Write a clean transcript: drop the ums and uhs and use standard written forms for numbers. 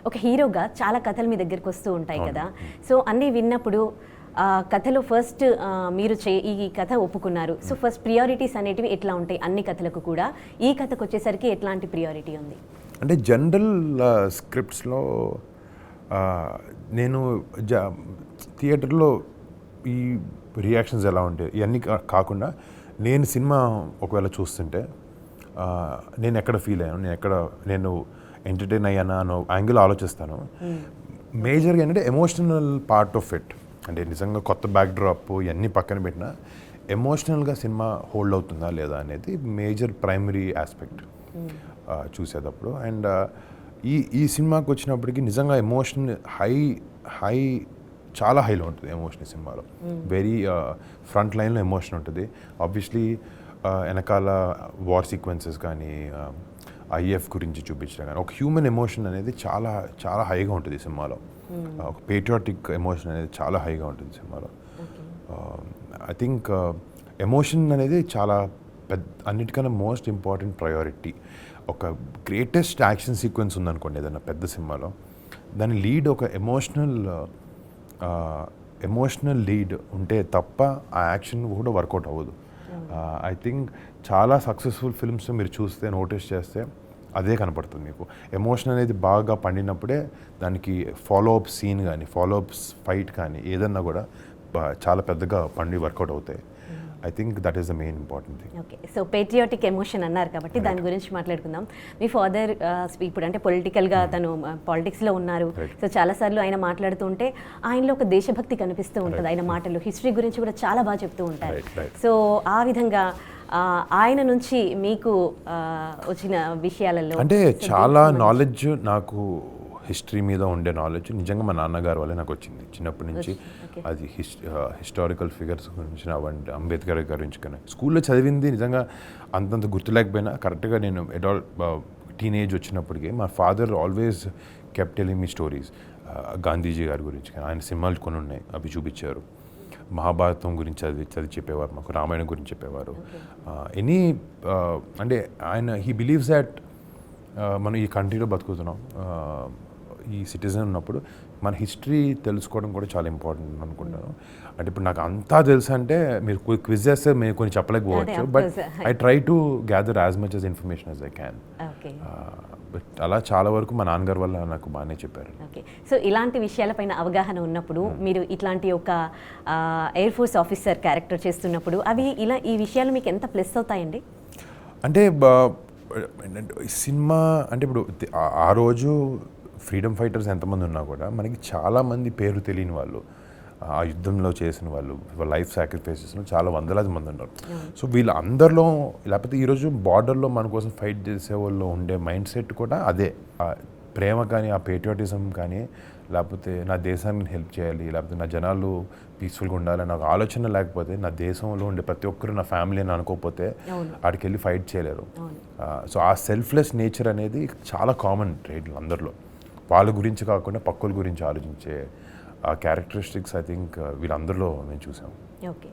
ఒక హీరోగా చాలా కథలు మీ దగ్గరికి వస్తూ ఉంటాయి కదా, సో అన్నీ విన్నప్పుడు కథలో ఫస్ట్ మీరు ఈ కథ ఒప్పుకున్నారు, సో ఫస్ట్ ప్రియారిటీస్ అనేటివి ఎట్లా ఉంటాయి అన్ని కథలకు కూడా, ఈ కథకు వచ్చేసరికి ఎట్లాంటి ప్రియారిటీ ఉంది? అంటే జనరల్ స్క్రిప్ట్స్లో నేను థియేటర్లో ఈ రియాక్షన్స్ ఎలా ఉంటాయి ఇవన్నీ కాకుండా నేను సినిమా ఒకవేళ చూస్తుంటే నేను ఎక్కడ ఫీల్ అయ్యాను, నేను ఎంటర్టైన్ అయ్యానా అన్న యాంగిల్ ఆలోచిస్తాను. మేజర్గా ఏంటంటే ఎమోషనల్ పార్ట్ ఆఫ్ ఇట్, అంటే నిజంగా కొత్త బ్యాక్ డ్రాప్ ఇవన్నీ పక్కన పెట్టినా ఎమోషనల్గా సినిమా హోల్డ్ అవుతుందా లేదా అనేది మేజర్ ప్రైమరీ ఆస్పెక్ట్ చూసేటప్పుడు. అండ్ ఈ సినిమాకి వచ్చినప్పటికీ నిజంగా ఎమోషన్ హై చాలా హైలో ఉంటుంది ఎమోషన్ ఈ సినిమాలో. వెరీ ఫ్రంట్ లైన్లో ఎమోషన్ ఉంటుంది. ఆబ్వియస్లీ వెనకాల వార్ సీక్వెన్సెస్ కానీ ఐఎఫ్ గురించి చూపించడం కానీ ఒక హ్యూమన్ ఎమోషన్ అనేది చాలా చాలా హైగా ఉంటుంది ఈ సినిమాలో. ఒక పేట్రియాటిక్ ఎమోషన్ అనేది చాలా హైగా ఉంటుంది సినిమాలో. ఐ థింక్ ఎమోషన్ అనేది చాలా అన్నిటికన్నా మోస్ట్ ఇంపార్టెంట్ ప్రయారిటీ. ఒక గ్రేటెస్ట్ యాక్షన్ సీక్వెన్స్ ఉందనుకోండి ఏదైనా పెద్ద సినిమాలో, దాని లీడ్ ఒక ఎమోషనల్ లీడ్ ఉంటే తప్ప ఆ యాక్షన్ కూడా వర్కౌట్ అవ్వదు. ఐ థింక్ చాలా సక్సెస్ఫుల్ ఫిల్మ్స్ మీరు చూస్తే నోటీస్ చేస్తే అదే కనపడుతుంది మీకు. ఎమోషన్ అనేది బాగా పండినప్పుడే దానికి ఫాలో అప్ సీన్ కానీ ఫాలో అప్స్ ఫైట్ కానీ ఏదన్నా కూడా చాలా పెద్దగా పండి వర్కౌట్ అవుతాయి. I think that is the main important thing. Okay, so patriotic emotion అన్నారు కాబట్టి దాని గురించి మాట్లాడుకుందాం. మీ ఫాదర్ ఇప్పుడు అంటే పొలిటికల్గా తను పాలిటిక్స్లో ఉన్నారు, సో చాలాసార్లు ఆయన మాట్లాడుతూ ఉంటే ఆయనలో ఒక దేశభక్తి కనిపిస్తూ ఉంటుంది. ఆయన మాటలు హిస్టరీ గురించి కూడా చాలా బాగా చెప్తూ ఉంటారు. సో ఆ విధంగా ఆయన నుంచి మీకు వచ్చిన విషయాలలో అంటే చాలా నాలెడ్జ్, నాకు హిస్టరీ మీద ఉండే నాలెడ్జ్ నిజంగా మా నాన్నగారి వల్లే నాకు వచ్చింది చిన్నప్పటి నుంచి. అది హిస్టారికల్ ఫిగర్స్ గురించి అవంటే అంబేద్కర్ గురించి కానీ స్కూల్లో చదివింది నిజంగా అంతంత గుర్తులేకపోయినా కరెక్ట్గా నేను టీనేజ్ వచ్చినప్పటికీ మా father always kept telling me stories. Gandhiji గారి గురించి కానీ ఆయన సినిమాలు కొన్ని ఉన్నాయి, అవి చూపించారు. మహాభారతం గురించి చదివి చెప్పేవారు మాకు, రామాయణం గురించి చెప్పేవారు. అంటే ఆయన హీ బిలీవ్స్ దాట్ మనం ఈ కంట్రీలో బతుకుతున్నాం, ఈ సిటిజన్ ఉన్నప్పుడు మన హిస్టరీ తెలుసుకోవడం కూడా చాలా ఇంపార్టెంట్ అనుకుంటాను. అంటే ఇప్పుడు నాకు అంతా తెలుసు అంటే మీరు క్విజ్ చేస్తే మేము కొన్ని చెప్పలేకపోవచ్చు, but I try to gather as much as information as I can. But అలా చాలా వరకు మా నాన్నగారి వల్ల నాకు బాగానే చెప్పారు. ఓకే, సో ఇలాంటి విషయాలపైన అవగాహన ఉన్నప్పుడు మీరు ఇట్లాంటి ఒక ఎయిర్ ఫోర్స్ ఆఫీసర్ క్యారెక్టర్ చేస్తున్నప్పుడు అవి ఈ విషయాలు మీకు ఎంత ప్లస్ అవుతాయండి? అంటే సినిమా అంటే ఇప్పుడు ఆ రోజు ఫ్రీడమ్ ఫైటర్స్ ఎంతమంది ఉన్నా కూడా మనకి చాలామంది పేరు తెలియని వాళ్ళు, ఆ యుద్ధంలో చేసిన వాళ్ళు, లైఫ్ సాక్రిఫైసెస్ చాలా వందలాది మంది ఉన్నారు. సో వీళ్ళందరిలో లేకపోతే ఈరోజు బార్డర్లో మన కోసం ఫైట్ చేసే వాళ్ళు ఉండే మైండ్ సెట్ కూడా అదే. ఆ ప్రేమ కానీ ఆ పేట్రియాటిజం కానీ లేకపోతే నా దేశాన్ని హెల్ప్ చేయాలి, లేకపోతే నా జనాలు పీస్ఫుల్గా ఉండాలి నాకు ఆలోచన లేకపోతే, నా దేశంలో ఉండే ప్రతి ఒక్కరు నా ఫ్యామిలీ అని అనుకోకపోతే ఆడికి వెళ్ళి ఫైట్ చేయలేరు. సో ఆ సెల్ఫ్లెస్ నేచర్ అనేది చాలా కామన్ ట్రేడ్ అందరిలో. వాళ్ళ గురించి కాకుండా పక్కల గురించి ఆలోచించే ఆ క్యారెక్టరిస్టిక్స్ ఐ థింక్ వీళ్ళందరిలో మేము చూసాం. ఓకే,